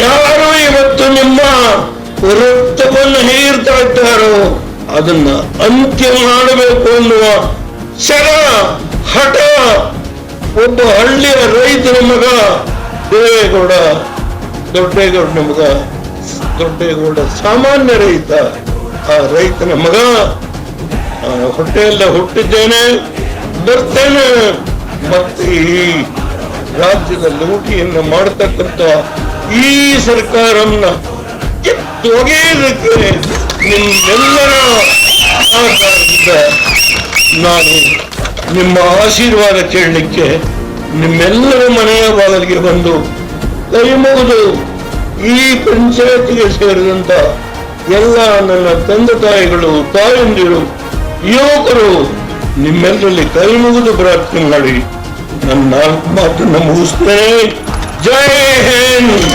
ಯಾರು ಇವತ್ತು ನಿಮ್ಮ ರಕ್ತವನ್ನು ಹೀರ್ತಾ ಇದ್ದಾರೋ ಅದನ್ನ ಅಂತ್ಯ ಮಾಡಬೇಕು ಅನ್ನುವ ಛಲ, ಹಠ ಒಬ್ಬ ಹಳ್ಳಿಯ ರೈತನ ಮಗ ದೇವೇಗೌಡ, ದೊಡ್ಡೇಗೌಡನ ಮಗ ದೊಡ್ಡೇಗೌಡ ಸಾಮಾನ್ಯ ರೈತ. ಆ ರೈತನ ಮಗ ಹೊಟ್ಟೆಯಲ್ಲ ಹುಟ್ಟಿದ್ದೇನೆ, ಬರ್ತೇನೆ, ಮತ್ತೆ ಈ ರಾಜ್ಯದ ಲೂಟಿಯನ್ನು ಮಾಡತಕ್ಕಂಥ ಈ ಸರ್ಕಾರವನ್ನ ಕಿತ್ತು ಒಗೆಯಲಿಕ್ಕೆ ನಿಮ್ಮೆಲ್ಲರ ಆಧಾರದಿಂದ ನಾನು ನಿಮ್ಮ ಆಶೀರ್ವಾದ ಕೇಳಲಿಕ್ಕೆ ನಿಮ್ಮೆಲ್ಲರ ಮನೆಯ ಬಾಗಿಲಿಗೆ ಬಂದು ಕೈ ಮುಗಿದು ಈ ಪಂಚಾಯತಿಗೆ ಸೇರಿದಂತ ಎಲ್ಲ ನನ್ನ ತಂದೆ ತಾಯಿಗಳು, ತಾಯಂದಿರು, ಯುವಕರು ನಿಮ್ಮೆಲ್ಲರಲ್ಲಿ ಕೈ ಮುಗಿದು ಪ್ರಾರ್ಥನೆ ಮಾಡಿ ನನ್ನ ಮಾತನ್ನು ಮುಗಿಸ್ತೇನೆ. ಜೈ ಹಿಂದ್.